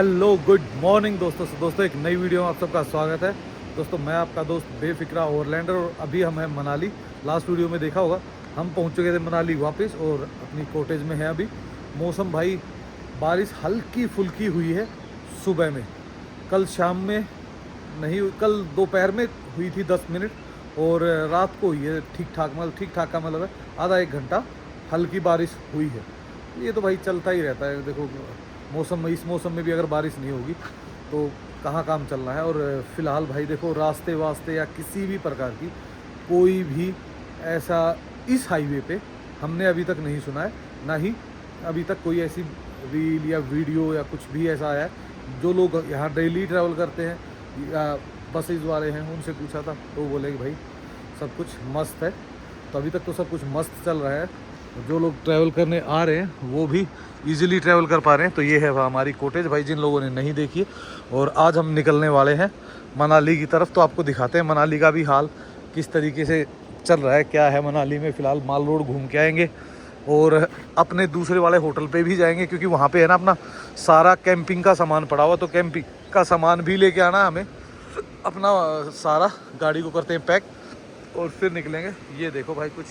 Hello good morning दोस्तों एक नई वीडियो में आप सबका स्वागत है। दोस्तों मैं आपका दोस्त बेफिक्रा ओवरलैंडर और अभी हम हैं मनाली। लास्ट वीडियो में देखा होगा हम पहुंच चुके थे मनाली वापस और अपनी कॉटेज में है अभी। मौसम भाई बारिश हल्की फुल्की हुई है सुबह में, कल शाम में नहीं हुई, कल दोपहर में हुई थी 10 मिनट और रात को हुई है ठीक ठाक का मतलब है आधा एक घंटा हल्की बारिश हुई है। ये तो भाई चलता ही रहता है। देखो इस मौसम में भी अगर बारिश नहीं होगी तो कहाँ काम चलना है। और फ़िलहाल भाई देखो रास्ते वास्ते या किसी भी प्रकार की कोई भी ऐसा इस हाईवे पे हमने अभी तक नहीं सुना है, ना ही अभी तक कोई ऐसी रील या वीडियो या कुछ भी ऐसा आया है। जो लोग यहाँ डेली ट्रैवल करते हैं या बसेज वाले हैं उनसे पूछा था तो बोले कि भाई सब कुछ मस्त है। तो अभी तक तो सब कुछ मस्त चल रहा है। जो लोग ट्रैवल करने आ रहे हैं वो भी इजीली ट्रैवल कर पा रहे हैं। तो ये है हमारी कॉटेज भाई, जिन लोगों ने नहीं देखी है। और आज हम निकलने वाले हैं मनाली की तरफ। तो आपको दिखाते हैं मनाली का भी हाल किस तरीके से चल रहा है, क्या है मनाली में। फ़िलहाल माल रोड घूम के आएंगे और अपने दूसरे वाले होटल पे भी जाएंगे क्योंकि वहाँ पे है ना अपना सारा कैंपिंग का सामान पड़ा हुआ। तो कैंपिंग का सामान भी लेके आना हमें, अपना सारा गाड़ी को करते हैं पैक और फिर निकलेंगे। ये देखो भाई कुछ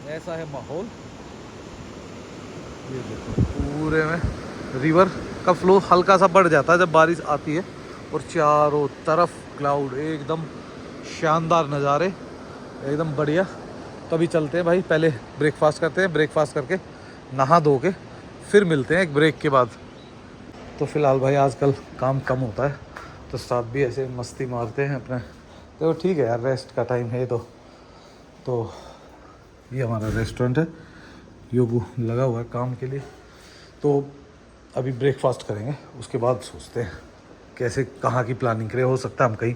ऐसा है माहौल। ये देखो पूरे में रिवर का फ्लो हल्का सा बढ़ जाता है जब बारिश आती है और चारों तरफ क्लाउड, एकदम शानदार नज़ारे, एकदम बढ़िया। तो अभी चलते हैं भाई, पहले ब्रेकफास्ट करते हैं, ब्रेकफास्ट करके नहा धो के फिर मिलते हैं एक ब्रेक के बाद। तो फ़िलहाल भाई आजकल काम कम होता है तो साथ भी ऐसे मस्ती मारते हैं अपने। तो ठीक है यार, रेस्ट का टाइम है। तो ये हमारा रेस्टोरेंट है, योगू लगा हुआ है काम के लिए। तो अभी ब्रेकफास्ट करेंगे, उसके बाद सोचते हैं कैसे कहाँ की प्लानिंग करें। हो सकता है हम कहीं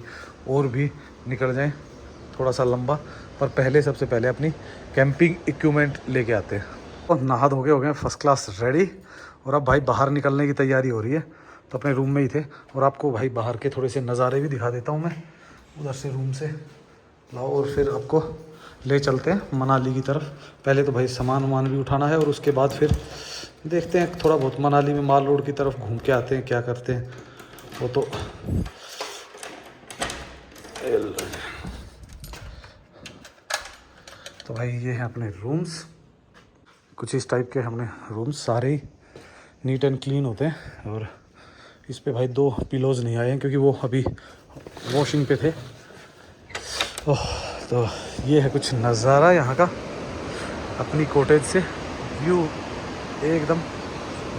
और भी निकल जाएं थोड़ा सा लंबा, पर सबसे पहले अपनी कैंपिंग इक्विपमेंट लेके आते हैं। और नहा धो के हो गए फर्स्ट क्लास रेडी और अब भाई बाहर निकलने की तैयारी हो रही है। तो अपने रूम में ही थे और आपको भाई बाहर के थोड़े से नज़ारे भी दिखा देता हूँ मैं उधर से रूम से। लाओ और फिर आपको ले चलते हैं मनाली की तरफ। पहले तो भाई सामान वामान भी उठाना है और उसके बाद फिर देखते हैं थोड़ा बहुत मनाली में माल रोड की तरफ घूम के आते हैं, क्या करते हैं वो। तो भाई ये हैं अपने रूम्स, कुछ इस टाइप के हमने रूम्स, सारे ही नीट एंड क्लीन होते हैं। और इस पे भाई 2 पिलोज़ नहीं आए हैं क्योंकि वो अभी वॉशिंग पे थे। तो ये है कुछ नज़ारा यहाँ का अपनी कॉटेज से। व्यू एकदम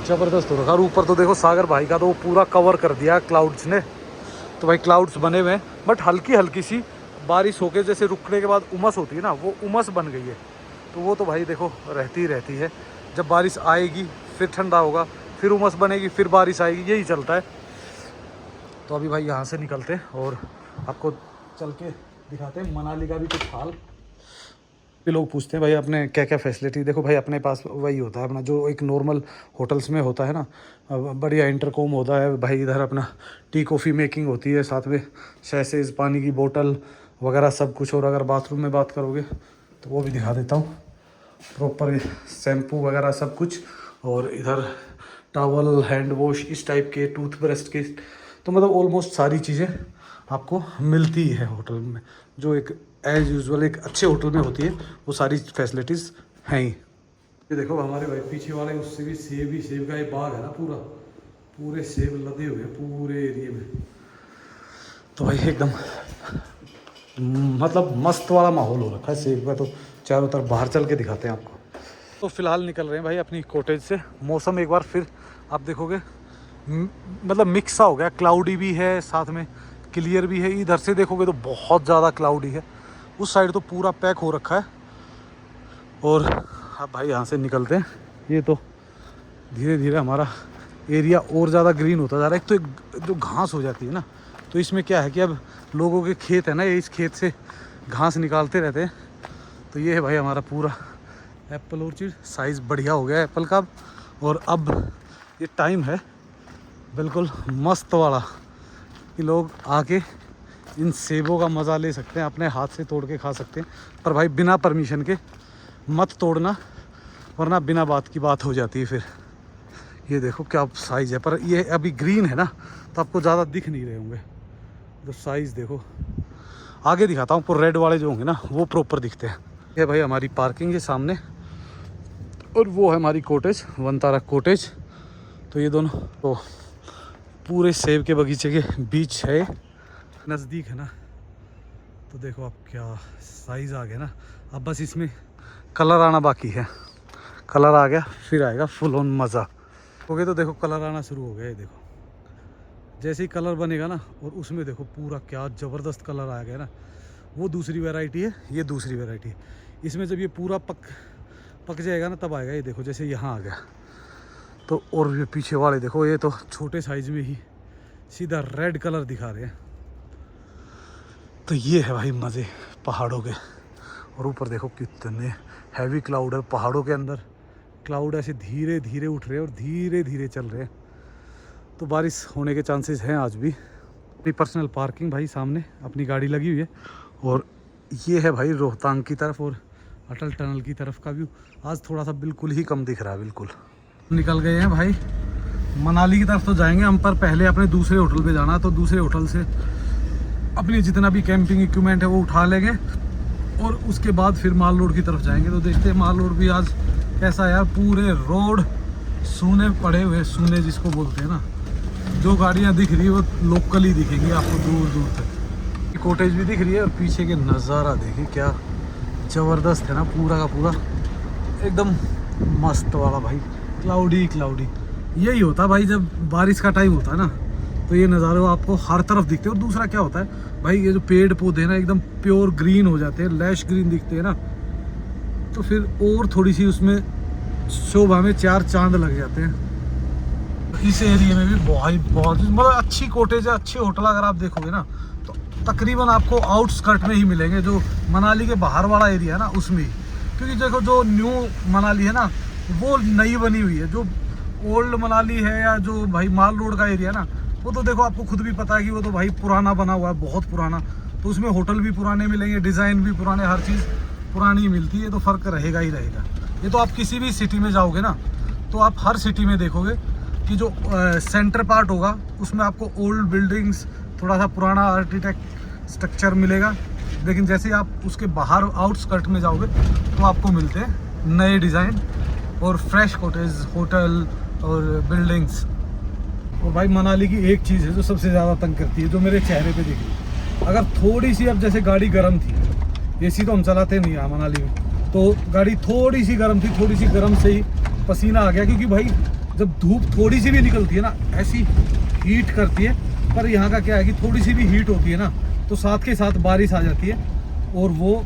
ज़बरदस्त हो रखा। और ऊपर तो देखो सागर भाई का तो वो पूरा कवर कर दिया क्लाउड्स ने। तो भाई क्लाउड्स बने हुए हैं बट हल्की हल्की सी बारिश होके जैसे रुकने के बाद उमस होती है ना, वो उमस बन गई है। तो वो तो भाई देखो रहती है। जब बारिश आएगी फिर ठंडा होगा, फिर उमस बनेगी, फिर बारिश आएगी, यही चलता है। तो अभी भाई यहाँ से निकलते हैं और आपको चल के दिखाते हैं मनाली का भी कुछ हाल। भी लोग पूछते हैं भाई अपने क्या क्या फैसिलिटी। देखो भाई अपने पास वही होता है अपना जो एक नॉर्मल होटल्स में होता है ना, बढ़िया इंटरकॉम होता है भाई। इधर अपना टी कॉफ़ी मेकिंग होती है, साथ में सैसेज, पानी की बोतल वगैरह सब कुछ। और अगर बाथरूम में बात करोगे तो वो भी दिखा देता हूँ, प्रॉपर शैम्पू वगैरह सब कुछ। और इधर टॉवल, हैंड वॉश इस टाइप के, टूथब्रश के, तो मतलब ऑलमोस्ट सारी चीज़ें आपको मिलती है होटल में, जो एक एज यूजुअल एक अच्छे होटल में होती है। वो सारी फैसिलिटीज़ हैं ही। ये देखो हमारे भाई पीछे वाले उससे भी सेब का ये बाग है ना, पूरे सेब लदे हुए पूरे एरिए में। तो भाई एकदम मतलब मस्त वाला माहौल हो रखा है सेब का। तो चारों तरफ बाहर चल के दिखाते हैं आपको। तो फ़िलहाल निकल रहे हैं भाई अपनी कॉटेज से। मौसम एक बार फिर आप देखोगे मतलब मिक्स सा हो गया, क्लाउडी भी है साथ में क्लियर भी है। इधर से देखोगे तो बहुत ज़्यादा क्लाउडी है, उस साइड तो पूरा पैक हो रखा है। और अब भाई यहाँ से निकलते हैं। ये तो धीरे धीरे हमारा एरिया और ज़्यादा ग्रीन होता जा रहा है। एक तो एक जो घास हो जाती है ना, तो इसमें क्या है कि अब लोगों के खेत है ना, ये इस खेत से घास निकालते रहते हैं। तो ये है भाई हमारा पूरा एप्पल ऑर्चर्ड, साइज़ बढ़िया हो गया एप्पल का। और अब ये टाइम है बिल्कुल मस्त वाला कि लोग आके इन सेबों का मज़ा ले सकते हैं, अपने हाथ से तोड़ के खा सकते हैं। पर भाई बिना परमिशन के मत तोड़ना, वरना बिना बात की बात हो जाती है फिर। ये देखो क्या साइज़ है, पर ये अभी ग्रीन है ना तो आपको ज़्यादा दिख नहीं रहे होंगे। तो साइज़ देखो, आगे दिखाता हूँ, पर रेड वाले जो होंगे ना वो प्रॉपर दिखते हैं। ये भाई हमारी पार्किंग है सामने, और वो है हमारी कॉटेज, वनतारा कॉटेज। तो ये दोनों तो पूरे सेब के बगीचे के बीच है, नज़दीक है ना। तो देखो अब क्या साइज़ आ गया ना। अब बस इसमें कलर आना बाकी है, कलर आ गया फिर आएगा फुल ऑन मज़ा। हो गया तो देखो कलर आना शुरू हो गया। ये देखो जैसे ही कलर बनेगा ना, और उसमें देखो पूरा क्या ज़बरदस्त कलर आ गया ना, वो दूसरी वैरायटी है, ये दूसरी वैरायटी है। इसमें जब ये पूरा पक जाएगा ना तब आएगा। ये देखो जैसे यहाँ आ गया तो, और ये पीछे वाले देखो, ये तो छोटे साइज़ में ही सीधा रेड कलर दिखा रहे हैं। तो ये है भाई मज़े पहाड़ों के। और ऊपर देखो कितने हैवी क्लाउड है पहाड़ों के अंदर। क्लाउड ऐसे धीरे धीरे उठ रहे हैं और धीरे धीरे चल रहे हैं, तो बारिश होने के चांसेस हैं आज भी। अपनी पर्सनल पार्किंग भाई सामने अपनी गाड़ी लगी हुई है। और ये है भाई रोहतांग की तरफ और अटल टनल की तरफ का व्यू। आज थोड़ा सा बिल्कुल ही कम दिख रहा है। बिल्कुल निकल गए हैं भाई मनाली की तरफ। तो जाएंगे हम, पर पहले अपने दूसरे होटल पे जाना, तो दूसरे होटल से अपनी जितना भी कैंपिंग इक्विपमेंट है वो उठा लेंगे, और उसके बाद फिर माल रोड की तरफ जाएंगे। तो देखते हैं माल रोड भी आज कैसा है यार। पूरे रोड सूने पड़े हुए, सूने जिसको बोलते हैं ना। जो गाड़ियाँ दिख रही है वो लोकल ही दिखेंगी आपको दूर दूर तक। कॉटेज भी दिख रही है, और पीछे के नज़ारा देखिए क्या ज़बरदस्त है ना, पूरा का पूरा एकदम मस्त वाला भाई। क्लाउडी क्लाउडी यही होता है भाई, जब बारिश का टाइम होता है ना तो ये नज़ारे आपको हर तरफ दिखते हैं। और दूसरा क्या होता है भाई, ये जो पेड़ पौधे हैं ना एकदम प्योर ग्रीन हो जाते हैं, लैश ग्रीन दिखते हैं ना, तो फिर और थोड़ी सी उसमें शोभा में चार चांद लग जाते हैं। इस एरिया में भी बहुत मतलब अच्छी कॉटेज है, अच्छे होटल अगर आप देखोगे ना तो तकरीबन आपको आउटस्कर्ट में ही मिलेंगे, जो मनाली के बाहर वाला एरिया है ना उसमें ही। क्योंकि देखो जो न्यू मनाली है ना वो नई बनी हुई है, जो ओल्ड मनाली है या जो भाई माल रोड का एरिया है ना, वो तो देखो आपको खुद भी पता है कि वो तो भाई पुराना बना हुआ है, बहुत पुराना। तो उसमें होटल भी पुराने मिलेंगे, डिज़ाइन भी पुराने, हर चीज़ पुरानी मिलती है, तो फ़र्क रहेगा ही रहेगा। ये तो आप किसी भी सिटी में जाओगे ना तो आप हर सिटी में देखोगे कि जो सेंटर पार्ट होगा उसमें आपको ओल्ड बिल्डिंग्स, थोड़ा सा पुराना आर्किटेक्ट स्ट्रक्चर मिलेगा। लेकिन जैसे आप उसके बाहर आउटस्कर्ट में जाओगे तो आपको मिलते हैं नए डिज़ाइन और फ्रेश कॉटेज, होटल और बिल्डिंग्स। और भाई मनाली की एक चीज़ है जो सबसे ज़्यादा तंग करती है, जो मेरे चेहरे पे दिख रही है। अगर थोड़ी सी अब जैसे गाड़ी गर्म थी, एसी तो हम चलाते नहीं यहाँ मनाली में, तो गाड़ी थोड़ी सी गर्म थी, थोड़ी सी गर्म से ही पसीना आ गया। क्योंकि भाई जब धूप थोड़ी सी भी निकलती है ना ऐसी हीट करती है। पर यहाँ का क्या है कि थोड़ी सी भी हीट होती है ना तो साथ के साथ बारिश आ जाती है, और वो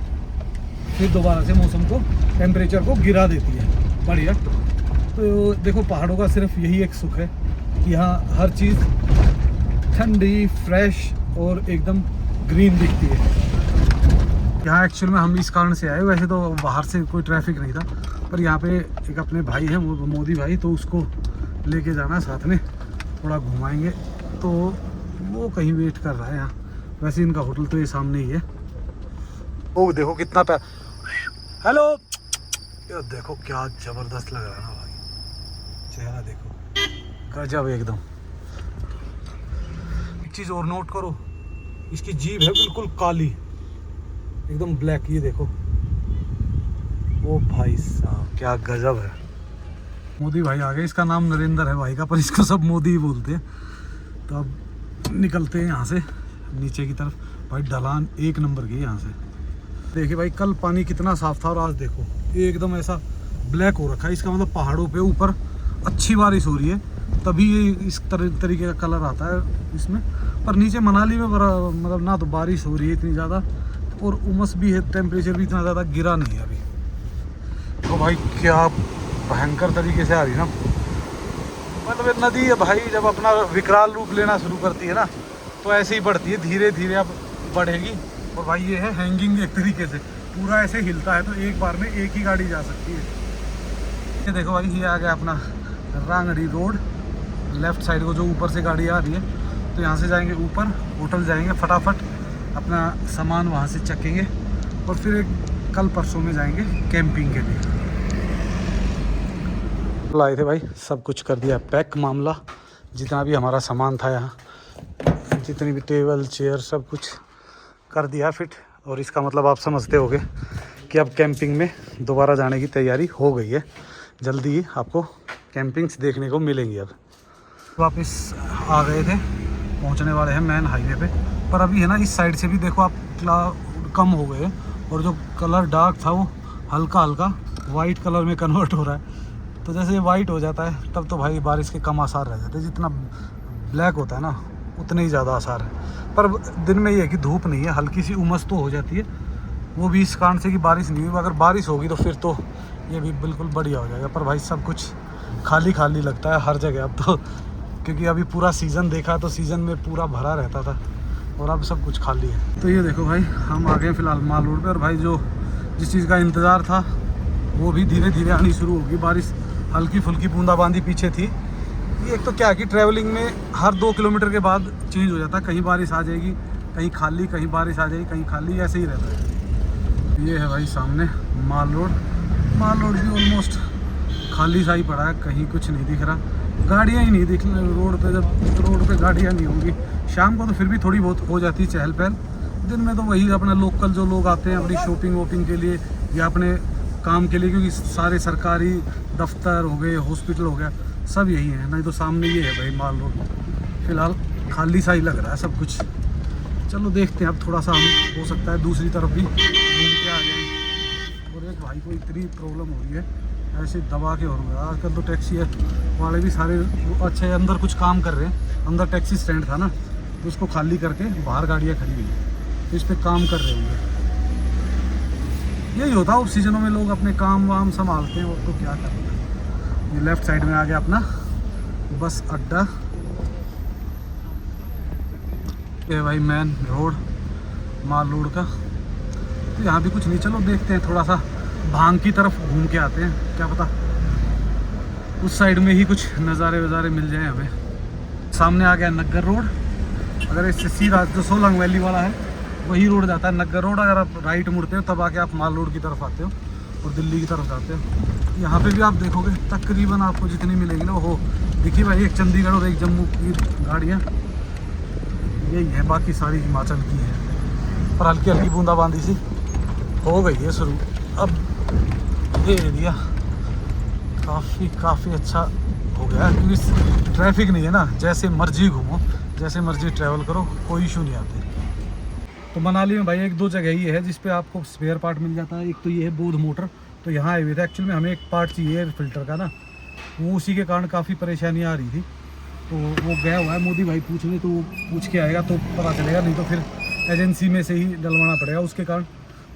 फिर दोबारा से मौसम को, टेम्परेचर को गिरा देती है बढ़िया। तो देखो पहाड़ों का सिर्फ यही एक सुख है कि यहाँ हर चीज़ ठंडी, फ्रेश और एकदम ग्रीन दिखती है। यहाँ एक्चुअल में हम इस कारण से आए, वैसे तो बाहर से कोई ट्रैफिक नहीं था, पर यहाँ पे एक अपने भाई हैं मोदी भाई, तो उसको लेके जाना साथ में, थोड़ा घुमाएंगे। तो वो कहीं वेट कर रहा है यहाँ। वैसे इनका होटल तो ये सामने ही है। ओ देखो कितना प्यार, हेलो यार, देखो क्या ज़बरदस्त लग रहा है ना भाई, चेहरा देखो गजब एकदम। एक चीज़ और नोट करो, इसकी जीभ है बिल्कुल काली, एकदम ब्लैक। ये देखो, ओ भाई साहब क्या गजब है। मोदी भाई आ गए, इसका नाम नरेंद्र है भाई का, पर इसको सब मोदी ही बोलते हैं। तो अब निकलते हैं यहाँ से नीचे की तरफ। भाई ढलान एक नंबर की यहाँ से। देखिए भाई कल पानी कितना साफ था और आज देखो एकदम ऐसा ब्लैक हो रखा है। इसका मतलब पहाड़ों पे ऊपर अच्छी बारिश हो रही है, तभी ये इस तरीके का कलर आता है इसमें। पर नीचे मनाली में मतलब ना तो बारिश हो रही है इतनी ज़्यादा, और उमस भी है, टेम्परेचर भी इतना ज़्यादा गिरा नहीं है अभी। तो भाई क्या भयंकर तरीके से आ रही है ना, मतलब नदी है भाई जब अपना विकराल रूप लेना शुरू करती है ना तो ऐसे ही बढ़ती है, धीरे धीरे अब बढ़ेगी। और भाई ये है हैंगिंग एक तरीके से, पूरा ऐसे हिलता है तो एक बार में एक ही गाड़ी जा सकती है। ये देखो भाई ये आ गया अपना रांगड़ी रोड, लेफ़्ट साइड को जो ऊपर से गाड़ी आ रही है। तो यहाँ से जाएंगे ऊपर, होटल जाएंगे फटाफट, अपना सामान वहाँ से चकेंगे और फिर कल परसों में जाएंगे कैंपिंग के लिए। लाए थे भाई, सब कुछ कर दिया पैक मामला, जितना भी हमारा सामान था यहाँ, जितनी भी टेबल चेयर सब कुछ कर दिया फिट। और इसका मतलब आप समझते होगे कि अब कैंपिंग में दोबारा जाने की तैयारी हो गई है। जल्दी ही आपको कैंपिंग्स देखने को मिलेंगी। अब वापस आ गए थे, पहुंचने वाले हैं मेन हाईवे पे। पर अभी है ना, इस साइड से भी देखो आप क्लाउड कम हो गए और जो कलर डार्क था वो हल्का हल्का वाइट कलर में कन्वर्ट हो रहा है। तो जैसे ये वाइट हो जाता है तब तो भाई बारिश के कम आसार रह जाते हैं। जितना ब्लैक होता है ना उतने ही ज़्यादा आसार है। पर दिन में ये है कि धूप नहीं है, हल्की सी उमस तो हो जाती है, वो भी इस कारण से कि बारिश नहीं हुई। अगर बारिश होगी तो फिर तो ये भी बिल्कुल बढ़िया हो जाएगा। पर भाई सब कुछ खाली खाली लगता है हर जगह अब तो, क्योंकि अभी पूरा सीज़न देखा तो सीज़न में पूरा भरा रहता था और अब सब कुछ खाली है। तो ये देखो भाई, हम आ गए फ़िलहाल माल रोड पे। और भाई जो जिस चीज़ का इंतज़ार था वो भी धीरे धीरे आनी शुरू होगी। बारिश हल्की फुल्की बूंदाबांदी पीछे थी। ये एक तो क्या है कि ट्रैवलिंग में हर 2 किलोमीटर के बाद चेंज हो जाता है, कहीं बारिश आ जाएगी, कहीं खाली, कहीं बारिश आ जाएगी, कहीं खाली, ऐसे ही रहता है। ये है भाई सामने माल रोड। माल रोड भी ऑलमोस्ट खाली सा ही पड़ा है, कहीं कुछ नहीं दिख रहा, गाड़ियाँ ही नहीं दिख रही रोड पे। जब रोड पे गाड़ियाँ नहीं होंगी शाम को तो फिर भी थोड़ी बहुत हो जाती है चहल पहल। दिन में तो वही अपना लोकल जो लोग आते हैं अपनी शॉपिंग वॉपिंग के लिए या अपने काम के लिए, क्योंकि सारे सरकारी दफ्तर हो गए, हॉस्पिटल हो गया, सब यही है। नहीं तो सामने ये है भाई माल रोड। फ़िलहाल खाली सा ही लग रहा है सब कुछ। चलो देखते हैं, अब थोड़ा सा हम हो सकता है दूसरी तरफ भी घूम के आ जाए। और एक भाई को इतनी प्रॉब्लम हो रही है, ऐसे दबा के हो रहा है आजकल तो टैक्सी वाले भी सारे अच्छे अंदर कुछ काम कर रहे हैं। अंदर टैक्सी स्टैंड था ना, तो उसको खाली करके बाहर गाड़ियाँ खड़ी हुई हैं, तो इस पर काम कर रहे होंगे। यही होता है उस सीजनों में, लोग अपने काम वाम संभालते हैं और तो क्या कर रहे हैं। ये लेफ़्ट साइड में आ गया अपना बस अड्डा। ये भाई मेन रोड माल रोड का। तो यहाँ भी कुछ नहीं, चलो देखते हैं, थोड़ा सा भांग की तरफ घूम के आते हैं, क्या पता उस साइड में ही कुछ नज़ारे वज़ारे मिल जाए हमें। सामने आ गया नग्गर रोड। अगर इससे सीधा जो सोलंग वैली वाला है वही रोड जाता है नग्गर रोड। अगर आप राइट मुड़ते हो तब आके आप माल रोड की तरफ आते हो और दिल्ली की तरफ जाते हो। यहाँ पे भी आप देखोगे तकरीबन आपको जितनी मिलेगी ना वो दिखी भाई, एक चंडीगढ़ और एक जम्मू की गाड़ियाँ यही है, बाकी सारी हिमाचल की है। पर हल्की हल्की बूंदाबांदी सी हो गई है शुरू। अब ये एरिया काफ़ी अच्छा हो गया, क्योंकि ट्रैफिक नहीं है ना, जैसे मर्जी घूमो, जैसे मर्जी ट्रैवल करो, कोई इशू नहीं आते। तो मनाली में भाई 1-2 जगह ही है जिस पे आपको स्पेयर पार्ट मिल जाता है। एक तो ये है बोध मोटर, तो यहाँ आए हुए थे एक्चुअल में, हमें एक पार्ट चाहिए एयर फिल्टर का ना, वो उसी के कारण काफ़ी परेशानी आ रही थी। तो वो गया हुआ है मोदी भाई पूछने, तो वो पूछ के आएगा तो पता चलेगा, नहीं तो फिर एजेंसी में से ही डलवाना पड़ेगा। उसके कारण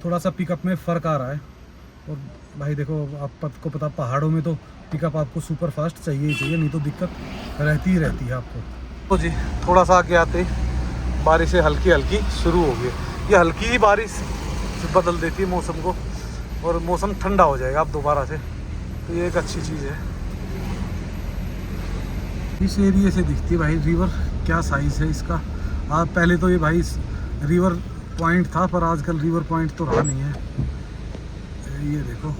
थोड़ा सा पिकअप में फ़र्क आ रहा है। और भाई देखो आपको पता, पहाड़ों में तो पिकअप आपको सुपर फास्ट चाहिए ही चाहिए, नहीं तो दिक्कत रहती ही रहती है आपको। तो जी थोड़ा सा आगे आते बारिशें हल्की हल्की शुरू हो गई। ये हल्की ही बारिश बदल देती है मौसम को और मौसम ठंडा हो जाएगा अब दोबारा से, तो ये एक अच्छी चीज़ है। इस एरिए से दिखती है भाई रिवर, क्या साइज़ है इसका। पहले तो ये भाई रिवर पॉइंट था, पर आजकल रिवर पॉइंट तो रहा नहीं है। ये देखो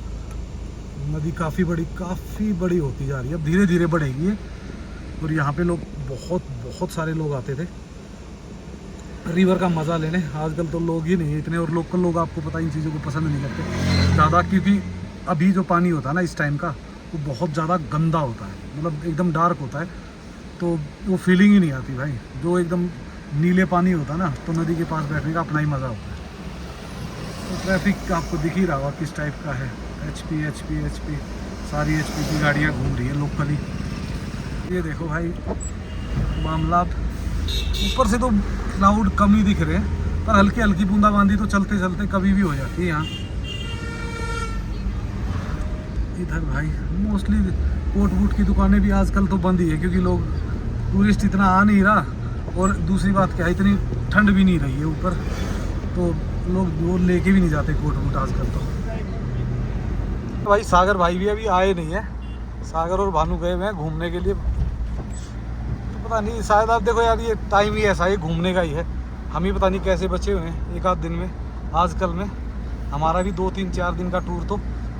नदी काफ़ी बड़ी होती जा रही है, अब धीरे धीरे बढ़ेगी ये। और यहाँ पे लोग बहुत सारे लोग आते थे रिवर का मज़ा लेने। आजकल तो लोग ही नहीं इतने, और लोकल लोग आपको पता इन चीज़ों को पसंद नहीं करते ज़्यादा, क्योंकि अभी जो पानी होता है ना इस टाइम का वो बहुत ज़्यादा गंदा होता है, मतलब एकदम डार्क होता है, तो वो फीलिंग ही नहीं आती भाई। जो एकदम नीले पानी होता है ना, तो नदी के पास बैठने का अपना ही मज़ा होता है। तो ट्रैफिक आपको दिख ही रहा होगा किस टाइप का है। HP सारी HP की गाड़ियाँ घूम रही है लोकली। ये देखो भाई मामला, ऊपर से तो क्लाउड कम ही दिख रहे हैं, पर हल्की हल्की बूंदाबांदी तो चलते चलते कभी भी हो जाती है यहाँ। इधर भाई मोस्टली कोट वूट की दुकानें भी आजकल तो बंद ही है, क्योंकि लोग टूरिस्ट इतना आ नहीं रहा, और दूसरी बात क्या है इतनी ठंड भी नहीं रही है ऊपर, तो लोग वो लेके भी नहीं जाते कोट वूट आजकल तो। भाई सागर भाई भी अभी आए नहीं है, सागर और भानु गए हुए हैं घूमने के लिए। तो पता नहीं, शायद आप देखो यार ये टाइम ही ऐसा है घूमने का ही है, हम ही पता नहीं कैसे बचे हुए हैं एक आध दिन में। आजकल में हमारा भी 2-3-4 दिन का टूर तो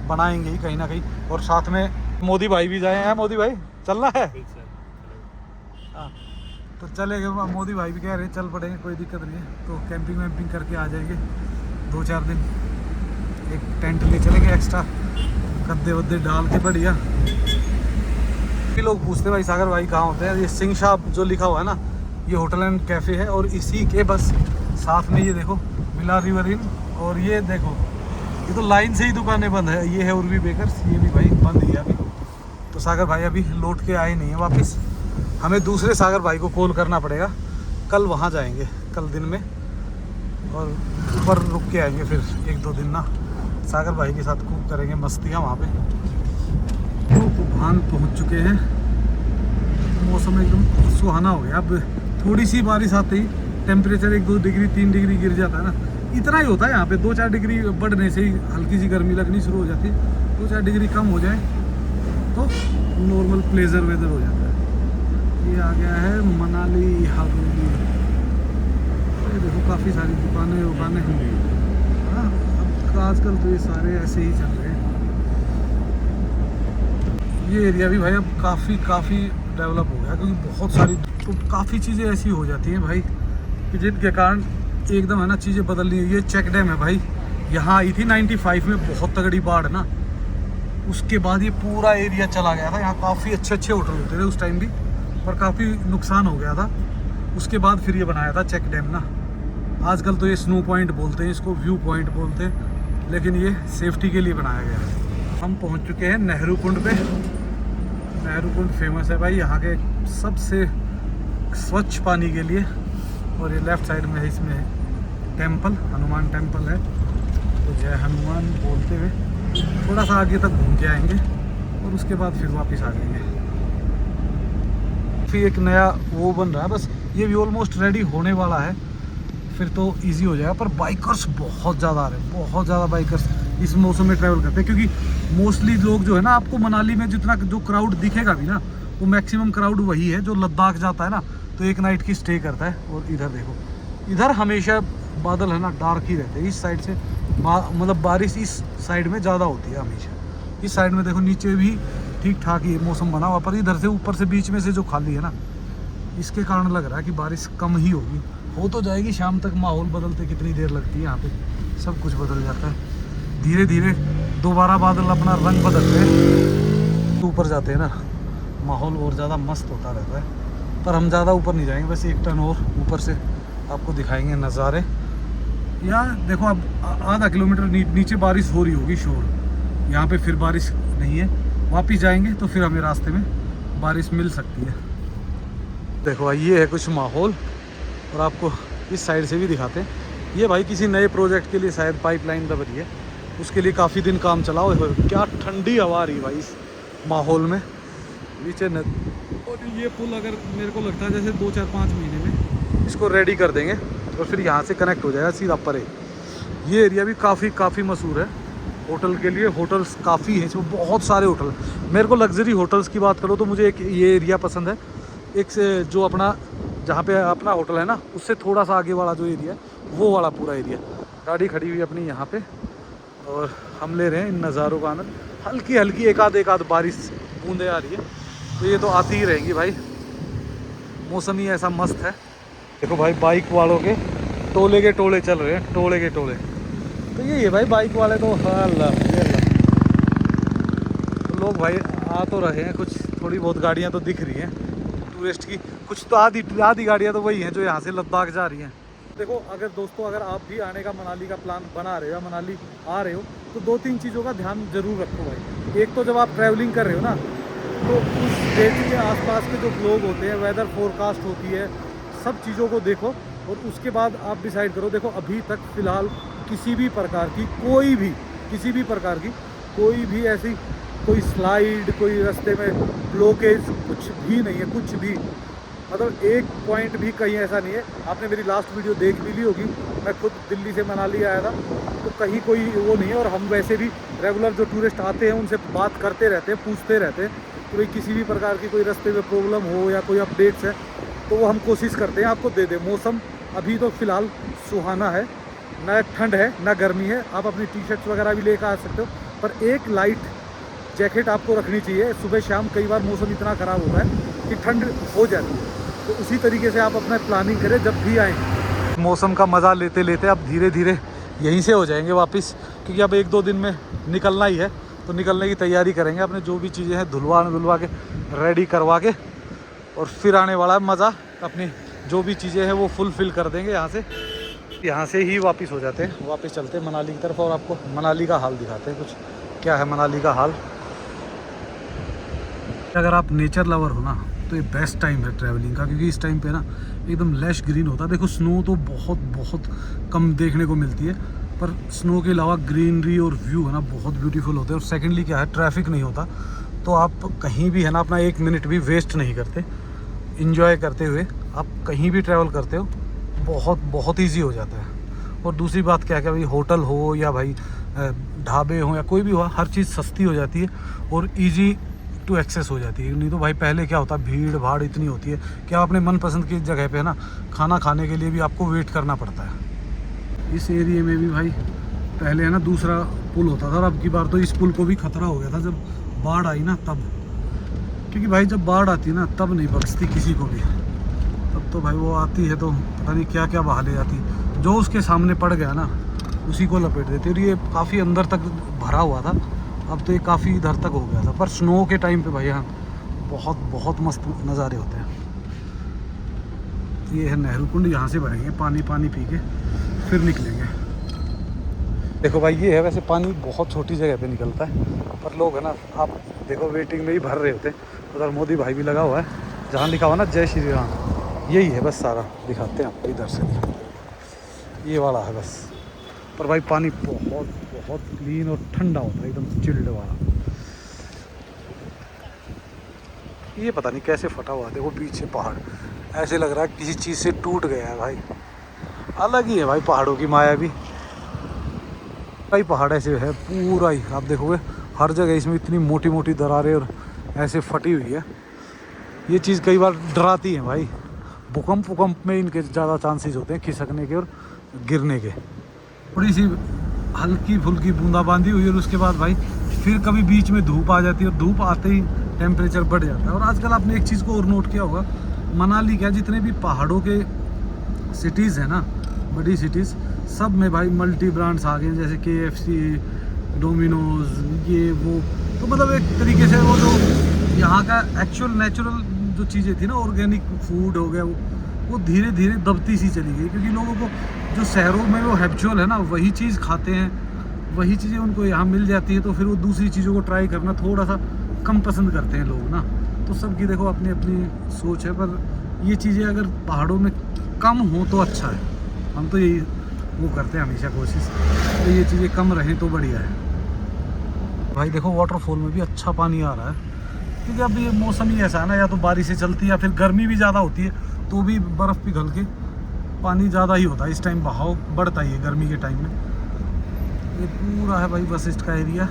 बनाएंगे ही कहीं ना कहीं, और साथ में मोदी भाई भी जाए हैं। मोदी भाई चलना है? हाँ, तो चलेंगे। मोदी भाई भी कह रहे हैं चल पड़ेंगे, कोई दिक्कत नहीं है। तो कैंपिंग वैम्पिंग करके आ जाएंगे 2-4 दिन। एक टेंट ले चलेंगे एक्स्ट्रा, गद्दे वद्दे डाल के बढ़िया। लोग पूछते हैं भाई सागर भाई कहाँ होते हैं। ये सिंह शाह जो लिखा हुआ है ना, ये होटल एंड कैफ़े है। और इसी के बस साथ में ये देखो विला रिवर इन। और ये देखो ये तो लाइन से ही दुकानें बंद है। ये है उर्वी बेकर्स, ये भी भाई बंद ही है अभी। तो सागर भाई अभी लौट के आए नहीं है वापस। हमें दूसरे सागर भाई को कॉल करना पड़ेगा। कल वहाँ जाएंगे, कल दिन में, और ऊपर रुक के आएंगे फिर 1-2 दिन ना। सागर भाई के साथ खूब करेंगे मस्तियाँ वहाँ पे। तो भान पहुँच चुके हैं। मौसम एकदम सुहाना हो गया। अब थोड़ी सी बारिश आते ही टेम्परेचर 1-2 डिग्री 3 डिग्री गिर जाता है ना। इतना ही होता है यहाँ पे। 2-4 डिग्री बढ़ने से ही हल्की सी गर्मी लगनी शुरू हो जाती है। 2-4 डिग्री कम हो जाए तो नॉर्मल प्लेजर वेदर हो जाता है। ये आ गया है मनाली हवेली। ये देखो काफ़ी सारी दुकानें हैं। हाँ, अब आजकल तो ये सारे ऐसे ही चल रहे हैं। ये एरिया भी भाई अब काफ़ी डेवलप हो गया, क्योंकि बहुत सारी तो काफ़ी चीज़ें ऐसी हो जाती हैं भाई कि जिनके कारण एकदम है ना चीज़ें बदलनी है। ये चेक डैम है भाई, यहाँ आई थी 95 में बहुत तगड़ी बाढ़ ना। उसके बाद ये पूरा एरिया चला गया था। यहाँ काफ़ी अच्छे होटल होते थे उस टाइम भी, पर काफ़ी नुकसान हो गया था। उसके बाद फिर ये बनाया था चेक डैम ना। आजकल तो ये स्नो पॉइंट बोलते हैं इसको, व्यू पॉइंट बोलते हैं, लेकिन ये सेफ्टी के लिए बनाया गया है। हम पहुँच चुके हैं नेहरू कुंड पे। नेहरू कुंड फेमस है भाई यहाँ के सबसे स्वच्छ पानी के लिए। और ये लेफ्ट साइड में है, इसमें टेंपल, हनुमान टेंपल है। तो जय हनुमान बोलते हुए थोड़ा सा आगे तक घूम के आएंगे और उसके बाद फिर वापस आ जाएंगे। फिर एक नया वो बन रहा है, बस ये भी ऑलमोस्ट रेडी होने वाला है, फिर तो इजी हो जाएगा। पर बाइकर्स बहुत ज़्यादा आ रहे हैं, बहुत ज़्यादा बाइकर्स इस मौसम में ट्रैवल करते हैं। क्योंकि मोस्टली लोग जो है ना, आपको मनाली में जितना जो क्राउड दिखेगा भी ना, वो मैक्सिमम क्राउड वही है जो लद्दाख जाता है ना, तो एक नाइट की स्टे करता है। और इधर देखो, इधर हमेशा बादल है ना डार्क ही रहते हैं। इस साइड से मतलब बारिश इस साइड में ज़्यादा होती है हमेशा। इस साइड में देखो नीचे भी ठीक ठाक ही मौसम बना हुआ, पर इधर से ऊपर से बीच में से जो खाली है ना, इसके कारण लग रहा है कि बारिश कम ही होगी। हो तो जाएगी शाम तक। माहौल बदलते कितनी देर लगती है यहाँ पे, सब कुछ बदल जाता है धीरे धीरे। दोबारा बादल अपना रंग बदलते हैं, ऊपर जाते हैं ना, माहौल और ज़्यादा मस्त होता रहता है। पर हम ज़्यादा ऊपर नहीं जाएंगे, बस 1 टन और ऊपर से आपको दिखाएंगे नज़ारे। यहाँ देखो अब आधा किलोमीटर नीचे बारिश हो रही होगी शोर। यहाँ पे फिर बारिश नहीं है। वापिस जाएंगे तो फिर हमें रास्ते में बारिश मिल सकती है। देखो भाई ये है कुछ माहौल, और आपको इस साइड से भी दिखाते हैं। ये भाई किसी नए प्रोजेक्ट के लिए शायद पाइपलाइन दब रही है, उसके लिए काफ़ी दिन काम चला। और क्या ठंडी हवा आ रही है भाई इस माहौल में। नीचे और ये पुल अगर मेरे को लगता है जैसे 2-4-5 महीने में इसको रेडी कर देंगे और फिर यहाँ से कनेक्ट हो जाएगा सीधा परे। ये एरिया भी काफ़ी मशहूर है होटल के लिए। होटल्स काफ़ी हैं इसमें, बहुत सारे होटल। मेरे को लग्जरी होटल्स की बात करो तो मुझे एक ये एरिया पसंद है। एक से जो अपना जहाँ पे अपना होटल है ना, उससे थोड़ा सा आगे वाला जो एरिया है, वो वाला पूरा एरिया। गाड़ी खड़ी हुई अपनी यहाँ पे और हम ले रहे हैं इन नज़ारों का आनंद। हल्की हल्की एक आध बारिश बूंदें आ रही है, तो ये तो आती ही रहेंगी भाई। मौसम ही ऐसा मस्त है। देखो भाई बाइक वालों के टोले के टोले चल रहे हैं, टोले के टोले। तो ये भाई बाइक वाले तो तो लोग भाई आ तो रहे हैं, कुछ थोड़ी बहुत गाड़ियाँ तो दिख रही हैं टूरिस्ट की। कुछ तो आधी गाड़ियाँ तो वही हैं जो यहाँ से लद्दाख जा रही हैं। देखो अगर दोस्तों, अगर आप भी आने का मनाली का प्लान बना रहे हो, मनाली आ रहे हो, तो 2-3 चीज़ों का ध्यान जरूर रखो भाई। एक तो जब आप ट्रैवलिंग कर रहे हो ना, तो उस डेट के आसपास के जो लोग होते हैं, वेदर फोरकास्ट होती है, सब चीज़ों को देखो और उसके बाद आप डिसाइड करो। देखो अभी तक फ़िलहाल किसी भी प्रकार की कोई भी ऐसी कोई स्लाइड, कोई रास्ते में ब्लॉकेज कुछ भी नहीं है, कुछ भी। मतलब एक पॉइंट भी कहीं ऐसा नहीं है। आपने मेरी लास्ट वीडियो देख भी ली होगी, मैं खुद दिल्ली से मनाली आया था, तो कहीं कोई वो नहीं है। और हम वैसे भी रेगुलर जो टूरिस्ट आते हैं उनसे बात करते रहते हैं, पूछते रहते हैं कि भाई किसी भी प्रकार की कोई रास्ते में प्रॉब्लम हो या कोई अपडेट्स है, तो वो हम कोशिश करते हैं आपको दे दें। मौसम अभी तो फ़िलहाल सुहाना है, ना ठंड है ना गर्मी है। आप अपनी टी शर्ट्स वगैरह भी लेकर आ सकते हो, पर एक लाइट जैकेट आपको रखनी चाहिए। सुबह शाम कई बार मौसम इतना ख़राब होता है कि ठंड हो जाती है, तो उसी तरीके से आप अपना प्लानिंग करें जब भी आएँ। मौसम का मज़ा लेते लेते अब धीरे धीरे यहीं से हो जाएंगे वापस, क्योंकि अब 1-2 दिन में निकलना ही है, तो निकलने की तैयारी करेंगे। अपने जो भी चीज़ें हैं धुलवा के रेडी करवा के, और फिर आने वाला है मज़ा। अपनी जो भी चीज़ें हैं वो फुलफ़िल कर देंगे यहाँ से ही वापस हो जाते हैं, वापस चलते हैं मनाली की तरफ, और आपको मनाली का हाल दिखाते हैं कुछ क्या है मनाली का हाल। अगर आप नेचर लवर हो ना तो ये बेस्ट टाइम है ट्रैवलिंग का, क्योंकि इस टाइम पे ना एकदम लैश ग्रीन होता है। देखो स्नो तो बहुत बहुत कम देखने को मिलती है, पर स्नो के अलावा ग्रीनरी और व्यू है ना बहुत ब्यूटीफुल होते हैं। और सेकेंडली क्या है, ट्रैफिक नहीं होता, तो आप कहीं भी है ना अपना 1 मिनट भी वेस्ट नहीं करते। इंजॉय करते हुए आप कहीं भी ट्रैवल करते हो, बहुत ईजी हो जाता है। और दूसरी बात क्या है कि भाई होटल हो या भाई ढाबे हो या कोई भी हो, हर चीज़ सस्ती हो जाती है और ईजी टू एक्सेस हो जाती है। नहीं तो भाई पहले क्या होता, भीड़ भाड़ इतनी होती है कि आप अपने मनपसंद की जगह पे है ना खाना खाने के लिए भी आपको वेट करना पड़ता है। इस एरिए में भी भाई पहले है ना दूसरा पुल होता था, और अब की बार तो इस पुल को भी खतरा हो गया था जब बाढ़ आई ना तब। क्योंकि भाई जब बाढ़ आती है ना तब नहीं बख्शती किसी को भी, तब तो भाई वो आती है तो पता नहीं क्या क्या बहा ले जाती है। जो उसके सामने पड़ गया ना उसी को लपेट देती है। और ये काफ़ी अंदर तक भरा हुआ था, अब तो ये काफ़ी इधर तक हो गया था। पर स्नो के टाइम पे भाई यहाँ बहुत मस्त नज़ारे होते हैं। ये है नेहरू कुंड, यहाँ से भरेंगे पानी पी के फिर निकलेंगे। देखो भाई ये है, वैसे पानी बहुत छोटी जगह पे निकलता है, पर लोग है ना आप देखो वेटिंग में ही भर रहे होते हैं। उधर मोदी भाई भी लगा हुआ है, जहाँ लिखा हुआ ना जय श्री राम, यही है बस। सारा दिखाते हैं आपको, इधर से ये वाला है बस। पर भाई पानी बहुत क्लीन और ठंडा होता है, एकदम चिल्ड वाला। ये पता नहीं कैसे फटा हुआ, देखो पीछे पहाड़, ऐसे लग रहा है किसी चीज़ से टूट गया है भाई। अलग ही है भाई पहाड़ों की माया भी। भाई पहाड़ ऐसे है पूरा ही, आप देखोगे हर जगह इसमें इतनी मोटी मोटी दरारें और ऐसे फटी हुई है। ये चीज़ कई बार डराती है भाई। भूकंप में इनके ज़्यादा चांसेस होते हैं खिसकने के और गिरने के। थोड़ी सी हल्की फुल्की बूंदाबांदी हुई और उसके बाद भाई फिर कभी बीच में धूप आ जाती है, और धूप आते ही टेम्परेचर बढ़ जाता है। और आजकल आपने एक चीज़ को और नोट किया होगा, मनाली क्या जितने भी पहाड़ों के सिटीज़ हैं ना, बड़ी सिटीज़, सब में भाई मल्टी ब्रांड्स आ गए हैं, जैसे KFC, डोमिनोज, ये वो। तो मतलब एक तरीके से वो जो यहाँ का एक्चुअल नेचुरल जो चीज़ें थी ना, ऑर्गेनिक फूड हो गया, वो धीरे धीरे दबती सी चली गई। क्योंकि लोगों को जो शहरों में वो हैबिचुअल है ना वही चीज़ खाते हैं, वही चीज़ें उनको यहाँ मिल जाती है, तो फिर वो दूसरी चीज़ों को ट्राई करना थोड़ा सा कम पसंद करते हैं लोग ना। तो सबकी देखो अपनी अपनी सोच है, पर ये चीज़ें अगर पहाड़ों में कम हो तो अच्छा है। हम तो यही वो करते हैं हमेशा कोशिश, तो ये चीज़ें कम रहें तो बढ़िया है। भाई देखो वाटरफॉल में भी अच्छा पानी आ रहा है, क्योंकि अब ये मौसम ही ऐसा है ना, या तो बारिशें चलती है या फिर गर्मी भी ज़्यादा होती है, तो भी बर्फ़ पिघल के पानी ज़्यादा ही होता है। इस टाइम बहाव बढ़ता ही है गर्मी के टाइम में। ये पूरा है भाई बसिस्ट का एरिया,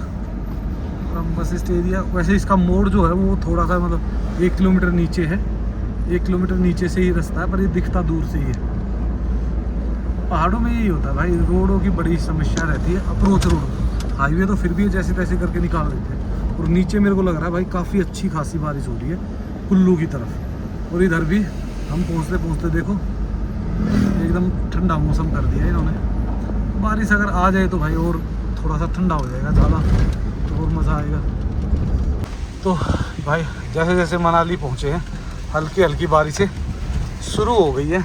बसिस्ट एरिया। वैसे इसका मोड़ जो है वो थोड़ा सा मतलब 1 किलोमीटर नीचे है, 1 किलोमीटर नीचे से ही रास्ता है, पर ये दिखता दूर से ही है। पहाड़ों में यही होता है भाई, रोडों की बड़ी समस्या रहती है। अप्रोच रोड, हाईवे तो फिर भी जैसे तैसे करके निकाल देते हैं, और नीचे मेरे को लग रहा है भाई काफ़ी अच्छी खासी बारिश हो रही है कुल्लू की तरफ। और इधर भी हम पहुँचते देखो एकदम ठंडा मौसम कर दिया इन्होंने। बारिश अगर आ जाए तो भाई और थोड़ा सा ठंडा हो जाएगा ज़्यादा, तो और मज़ा आएगा। तो भाई जैसे जैसे मनाली पहुँचे हैं हल्की हल्की बारिशें शुरू हो गई है,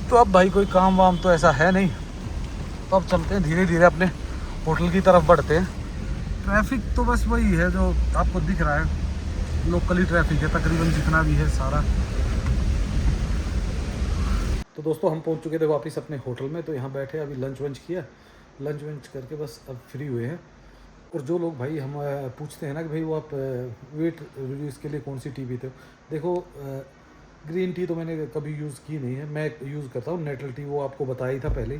तो अब भाई कोई काम वाम तो ऐसा है नहीं, तो अब चलते हैं धीरे धीरे अपने होटल की तरफ बढ़ते हैं। ट्रैफिक तो बस वही है जो आपको दिख रहा है, लोकली ट्रैफिक है तकरीबन जितना भी है सारा। तो दोस्तों हम पहुंच चुके थे वापस अपने होटल में, तो यहाँ बैठे अभी लंच वंच किया, लंच वंच करके बस अब फ्री हुए हैं। और जो लोग भाई हम पूछते हैं ना कि भाई वो आप वेट रिव्यूज़ के लिए कौन सी टी पीते हो, देखो ग्रीन टी तो मैंने कभी यूज़ की नहीं है। मैं यूज़ करता हूँ नेटल टी, वो आपको बताया ही था पहले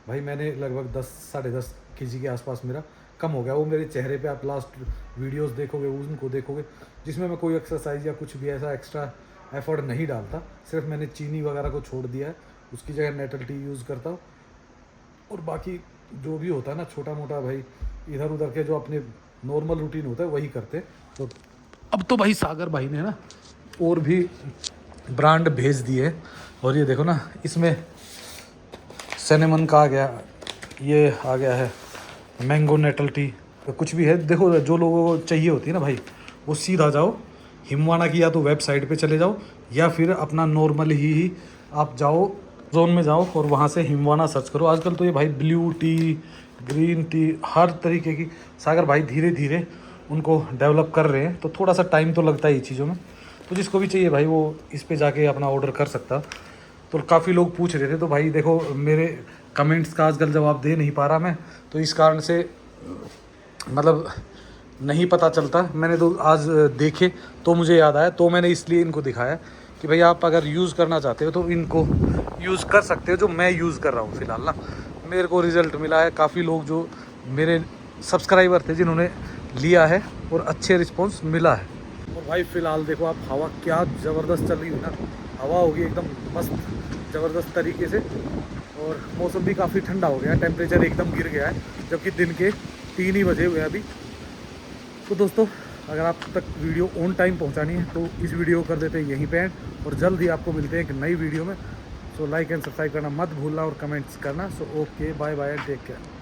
भाई। मैंने लगभग 10-10.5 kg के आसपास मेरा कम हो गया। वो मेरे चेहरे पे आप लास्ट वीडियोस देखोगे, उनको देखोगे, जिसमें मैं कोई एक्सरसाइज या कुछ भी ऐसा एक्स्ट्रा एफर्ट नहीं डालता, सिर्फ मैंने चीनी वगैरह को छोड़ दिया है, उसकी जगह नेटल टी यूज़ करता हूँ। और बाकी जो भी होता है ना छोटा मोटा भाई इधर उधर के जो अपने नॉर्मल रूटीन होता है वही करते। तो अब तो भाई सागर भाई ने ना और भी ब्रांड भेज दिए। और ये देखो ना, इसमें सिनेमन का आ गया, ये आ गया है मैंगो नेटल टी, तो कुछ भी है। देखो जो लोगों को चाहिए होती है ना भाई, वो सीधा जाओ हिमवाना की या तो वेबसाइट पे चले जाओ, या फिर अपना नॉर्मल ही आप जाओ जोन में जाओ और वहाँ से हिमवाना सर्च करो। आजकल तो ये भाई ब्लू टी, ग्रीन टी, हर तरीके की सागर भाई धीरे धीरे उनको डेवलप कर रहे हैं। तो थोड़ा सा टाइम तो लगता है ये चीज़ों में, तो जिसको भी चाहिए भाई वो इस पे जाके अपना ऑर्डर कर सकता। तो काफ़ी लोग पूछ रहे थे, तो भाई देखो मेरे कमेंट्स का आजकल जवाब दे नहीं पा रहा मैं, तो इस कारण से मतलब नहीं पता चलता। मैंने तो आज देखे तो मुझे याद आया, तो मैंने इसलिए इनको दिखाया कि भाई आप अगर यूज़ करना चाहते हो तो इनको यूज़ कर सकते हो, जो मैं यूज़ कर रहा हूँ फ़िलहाल ना। मेरे को रिज़ल्ट मिला है, काफ़ी लोग जो मेरे सब्सक्राइबर थे जिन्होंने लिया है और अच्छे रिस्पॉन्स मिला है। और भाई फ़िलहाल देखो आप, हवा क्या ज़बरदस्त चल रही है ना, हवा होगी एकदम मस्त ज़बरदस्त तरीके से। और मौसम भी काफ़ी ठंडा हो गया है, टेम्परेचर एकदम गिर गया है, जबकि दिन के 3 ही बजे हुए हैं अभी। तो दोस्तों अगर आप तक वीडियो ऑन टाइम पहुंचानी है तो इस वीडियो को कर देते हैं यहीं पे एंड, और जल्द ही आपको मिलते हैं एक नई वीडियो में। सो लाइक एंड सब्सक्राइब करना मत भूलना और कमेंट्स करना। So okay, bye bye and take care.